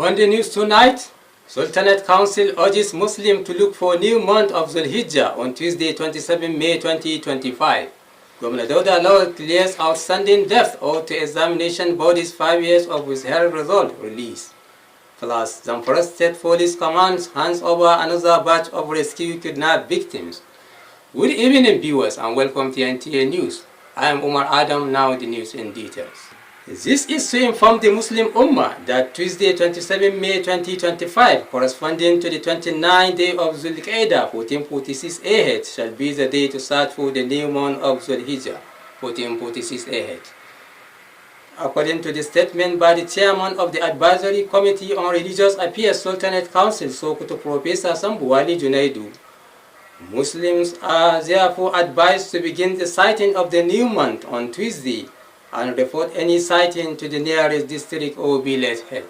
On the news tonight, Sultanate Council urges Muslims to look for new month of Zulhijjah on Tuesday, 27 May 2025. Governor Dauda Lawal clears outstanding debts owed to examination body's 5 years of withheld result release. Plus, Zamfara State Police Command hands over another batch of rescue kidnapped victims. Good evening, viewers, and welcome to NTA News. I am Umar Adam, now the news in details. This is to inform the Muslim Ummah that Tuesday, 27 May 2025, corresponding to the 29th day of Zulqa'dah 1446 AH, shall be the day to search for the new month of Zulhijjah 1446 AH. According to the statement by the chairman of the Advisory Committee on Religious Affairs Sultanate Council, Sokoto Professor Sambuwali Junaidu, Muslims are therefore advised to begin the sighting of the new month on Tuesday and report any sighting to the nearest district or village head.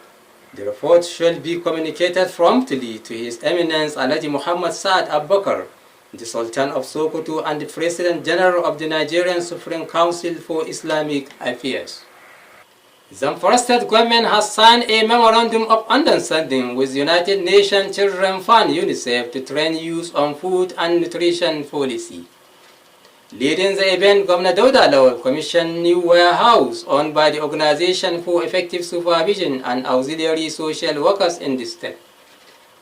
The report shall be communicated promptly to His Eminence Alhaji Muhammad Saad Abubakar, the Sultan of Sokoto and the President General of the Nigerian Supreme Council for Islamic Affairs. Zamfara State Government has signed a Memorandum of Understanding with United Nations Children Fund UNICEF to train youth on food and nutrition policy. Leading the event, Governor Dauda Lawal commissioned new warehouse owned by the Organization for Effective Supervision and Auxiliary Social Workers in the state.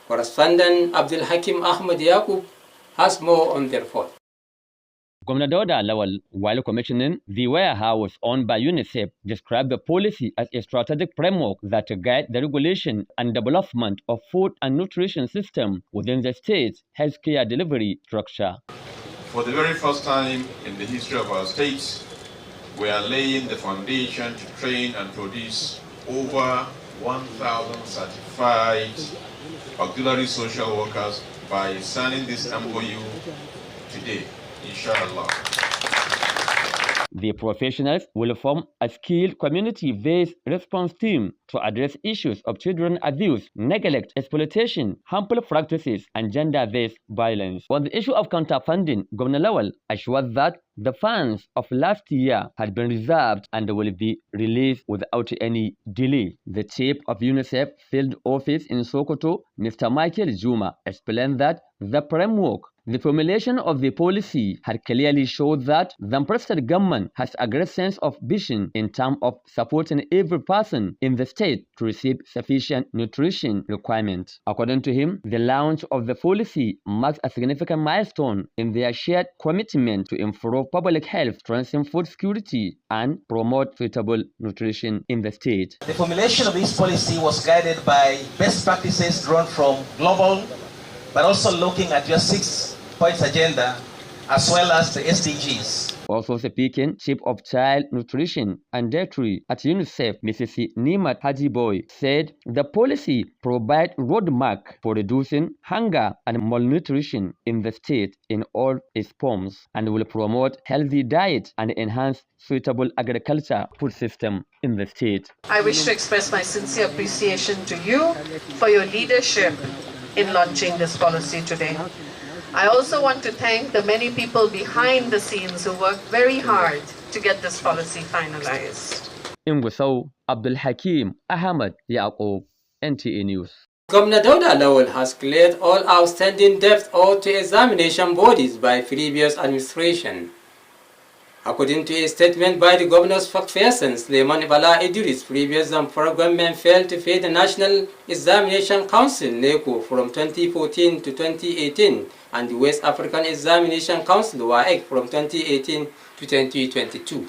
Correspondent Abdul Hakim Ahmed Yaqub has more on the report. Governor Dauda Lawal, while commissioning the warehouse owned by UNICEF, described the policy as a strategic framework that guides the regulation and development of food and nutrition system within the state's healthcare delivery structure. For the very first time in the history of our state, we are laying the foundation to train and produce over 1,000 certified auxiliary social workers by signing this MOU today, inshallah. The professionals will form a skilled community-based response team to address issues of children abuse, neglect, exploitation, harmful practices, and gender-based violence. On the issue of counterfunding, Governor Lawal assured that the funds of last year had been reserved and will be released without any delay. The chief of UNICEF field office in Sokoto, Mr. Michael Juma, explained that the framework, the formulation of the policy, had clearly showed that the State government has a great sense of vision in terms of supporting every person in the state to receive sufficient nutrition requirements. According to him, the launch of the policy marks a significant milestone in their shared commitment to improve public health, strengthen food security, and promote suitable nutrition in the state. The formulation of this policy was guided by best practices drawn from global, but also looking at your 6 points agenda as well as the SDGs. Also speaking, Chief of Child Nutrition and Dietary at UNICEF, Mrs. Nimat Hajiboy, said the policy provides roadmap for reducing hunger and malnutrition in the state in all its forms and will promote healthy diet and enhance suitable agriculture food system in the state. I wish to express my sincere appreciation to you for your leadership in launching this policy today. I also want to thank the many people behind the scenes who worked very hard to get this policy finalized. In Gusau, Abdul Hakim Ahmed Yaqub, NTA News. Governor Dauda Lawal has cleared all outstanding debts owed to examination bodies by previous administration. According to a statement by the governor's spokesperson, Suleiman Bala Idris, previous Zamfara government failed to pay the National Examination Council (NECO) from 2014 to 2018 and the West African Examination Council (WAEC) from 2018 to 2022.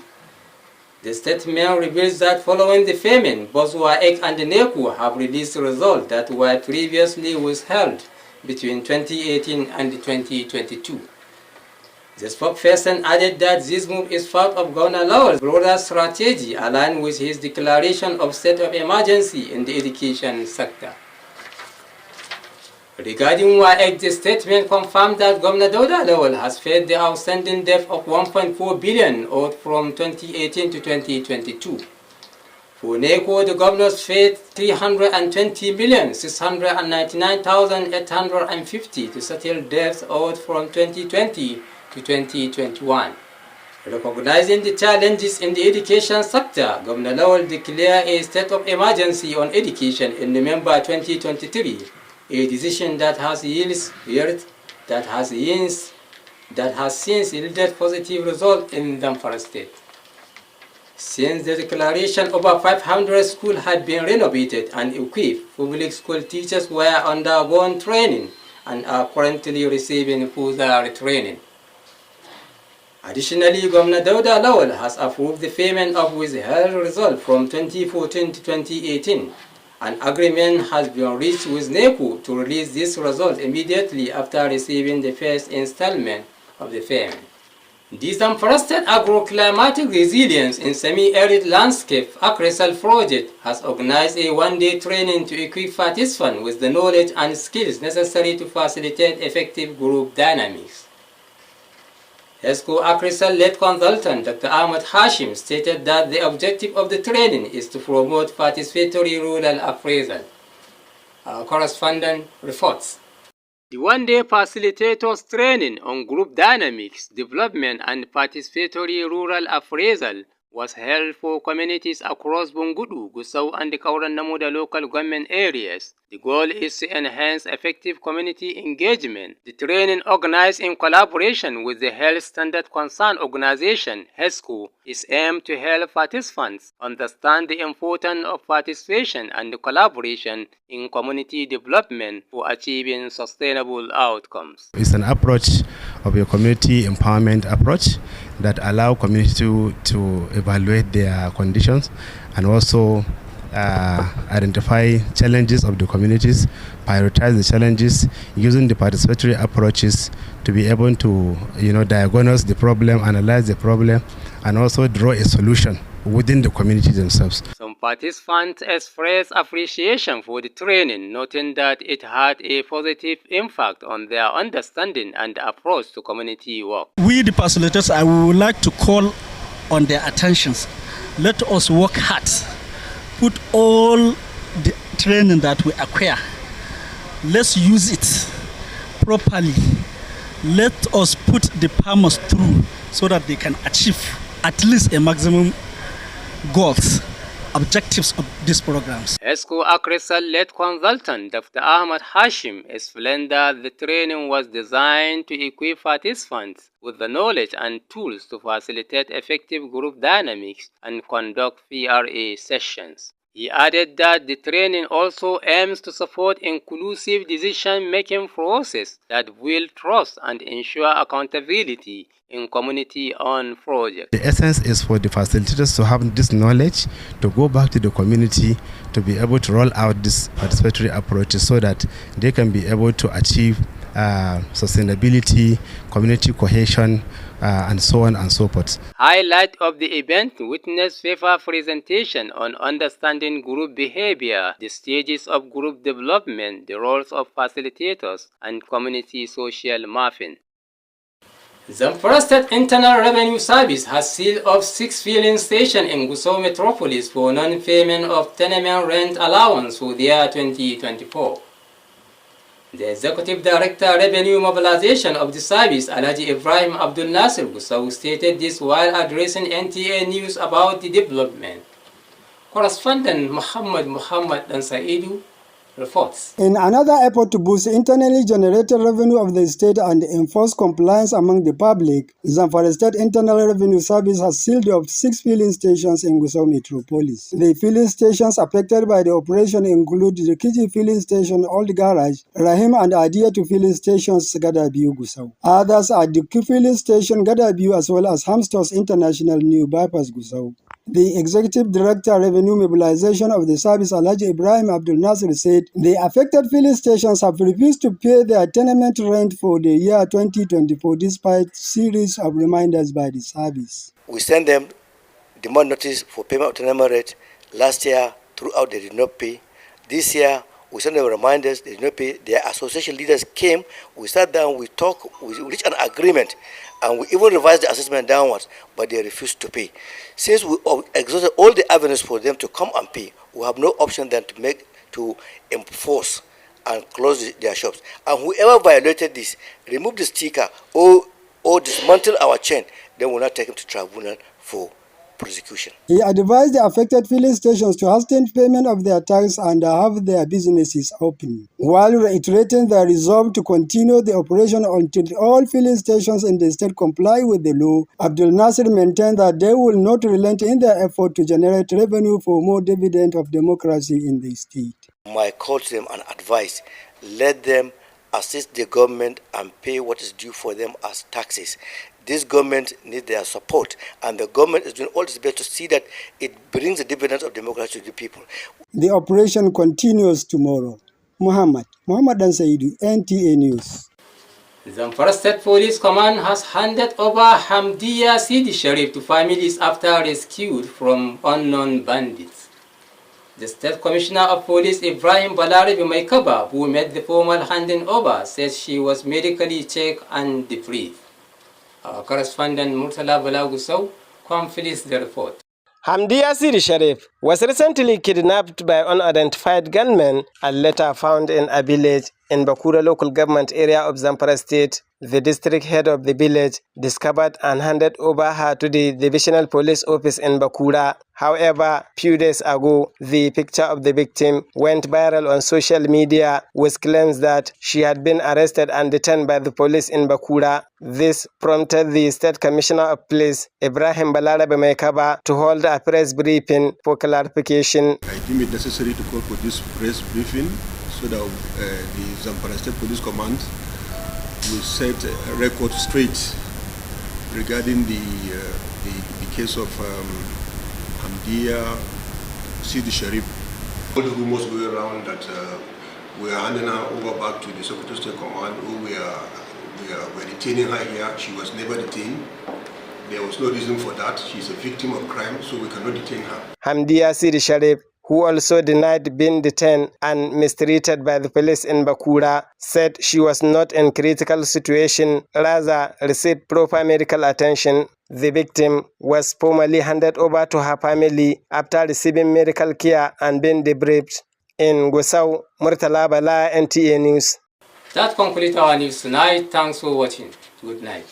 The statement reveals that following the payment, both WAEC and the NECO have released results that were previously withheld between 2018 and 2022. The spokesperson added that this move is part of Governor Lawal's broader strategy aligned with his declaration of state of emergency in the education sector. Regarding WAEC, the statement confirmed that Governor Dauda Lawal has paid the outstanding debt of 1.4 billion owed from 2018 to 2022. For NECO, the governors paid 320,699,850 to settle debts owed from 2020 to 2021. Recognizing the challenges in the education sector, Governor Lawal declared a state of emergency on education in November 2023, a decision that has since yielded positive results in Zamfara State. Since the declaration, over 500 schools had been renovated and equipped. Public school teachers were undergone training and are currently receiving further training. Additionally, Governor Dauda Lawal has approved the payment of withheld results from 2014 to 2018. An agreement has been reached with NECO to release this result immediately after receiving the first installment of the payment. The Zamfara State Agroclimatic Resilience in Semi-Arid Landscape Agrisal Project has organized a one-day training to equip participants with the knowledge and skills necessary to facilitate effective group dynamics. ESCO Agrisal-led consultant Dr. Ahmad Hashim stated that the objective of the training is to promote participatory rural appraisal. Our correspondent reports. The one-day facilitators training on group dynamics, development and participatory rural appraisal was held for communities across Bungudu, Gusau and the Kauran Namuda local government areas. The goal is to enhance effective community engagement. The training, organized in collaboration with the Health Standard Concern Organization, HESCO, is aimed to help participants understand the importance of participation and collaboration in community development for achieving sustainable outcomes. It's an approach of a community empowerment approach that allow community to evaluate their conditions and also identify challenges of the communities, prioritize the challenges using the participatory approaches to be able to diagnose the problem, analyze the problem, and also draw a solution within the community themselves. Some participants expressed appreciation for the training, noting that it had a positive impact on their understanding and approach to community work. We, the facilitators, I would like to call on their attentions. Let us work hard. Put all the training that we acquire. Let's use it properly. Let us put the farmers through so that they can achieve at least a maximum goals, objectives of these programs. ESCO Agrisal-led consultant Dr. Ahmad Hashim explained that the training was designed to equip participants with the knowledge and tools to facilitate effective group dynamics and conduct PRA sessions. He added that the training also aims to support inclusive decision-making process that build trust and ensure accountability in community-owned projects. The essence is for the facilitators to have this knowledge, to go back to the community, to be able to roll out these participatory approaches so that they can be able to achieve sustainability, community cohesion, and so on and so forth. Highlight of the event witnessed paper presentation on understanding group behavior, the stages of group development, the roles of facilitators, and community social mapping. Zamfara State Internal Revenue Service has sealed off 6 filling stations in Gusau Metropolis for non-payment of tenement rent allowance for the year 2024. The Executive Director Revenue Mobilization of the service, Alhaji Ibrahim Abdul Nasir Gusau, stated this while addressing NTA News about the development. Correspondent Muhammad Saidu reports. In another effort to boost internally generated revenue of the state and enforce compliance among the public, Zamfara State Internal Revenue Service has sealed up 6 filling stations in Gusau Metropolis. The filling stations affected by the operation include the Kiji Filling Station, Old Garage, Rahim and Adiyatu Filling Stations, Gadabiu, Gusau. Others are the Q Filling Station, Gadabiu, as well as Hamsters International, New Bypass, Gusau. The Executive Director Revenue Mobilization of the service, Alhaji Ibrahim Abdul Nasir, said the affected filling stations have refused to pay their tenement rent for the year 2024 despite series of reminders by the service. We sent them demand notice for payment of tenement rent. Last year, throughout they did not pay. This year, we sent them reminders, they did not pay. Their association leaders came, we sat down, we talked, we reached an agreement, and we even revised the assessment downwards, but they refused to pay. Since we exhausted all the avenues for them to come and pay, we have no option than to enforce and close their shops. And whoever violated this, remove the sticker or or dismantle our chain, then we'll not take him to tribunal for prosecution. He advised the affected filling stations to hasten payment of their tax and have their businesses open, while reiterating their resolve to continue the operation until all filling stations in the state comply with the law. Abdul Nasir maintained that they will not relent in their effort to generate revenue for more dividend of democracy in the state. My call to them and advice, let them assist the government and pay what is due for them as taxes. This government needs their support, and the government is doing all its best to see that it brings the dividends of democracy to the people. The operation continues tomorrow. Muhammad Ansaidu, NTA News. Zamfara State Police Command has handed over Hamdiya Sidi Sharif to families after rescued from unknown bandits. The State Commissioner of Police Ibrahim Balarabe Maikaba, who made the formal handing over, says she was medically checked and debriefed. Our correspondent Murtala Balagusau completes the report. Hamdiya Sidi Sharif was recently kidnapped by unidentified gunmen and later found in a village in Bakura local government area of Zamfara State. The district head of the village discovered and handed over her to the divisional police office in Bakura. However, few days ago, the picture of the victim went viral on social media with claims that she had been arrested and detained by the police in Bakura. This prompted the State Commissioner of Police, Ibrahim Balarabe Maikaba, to hold a press briefing for clarification. I deem it necessary to call for this press briefing so that the Zamfara State Police Command will set a record straight regarding the case of Hamdiya Sidi Sharif. All the rumors go around that we are handing her over back to the Sokoto State Command, who we are detaining her here. She was never detained. There was no reason for that. She's a victim of crime, so we cannot detain her. Hamdiya Sidi Sharif, who also denied being detained and mistreated by the police in Bakura, said she was not in critical situation, rather received proper medical attention. The victim was formally handed over to her family after receiving medical care and being debriefed. In Gusau, Murtala Bala, NTA News. That concludes our news tonight. Thanks for watching. Good night.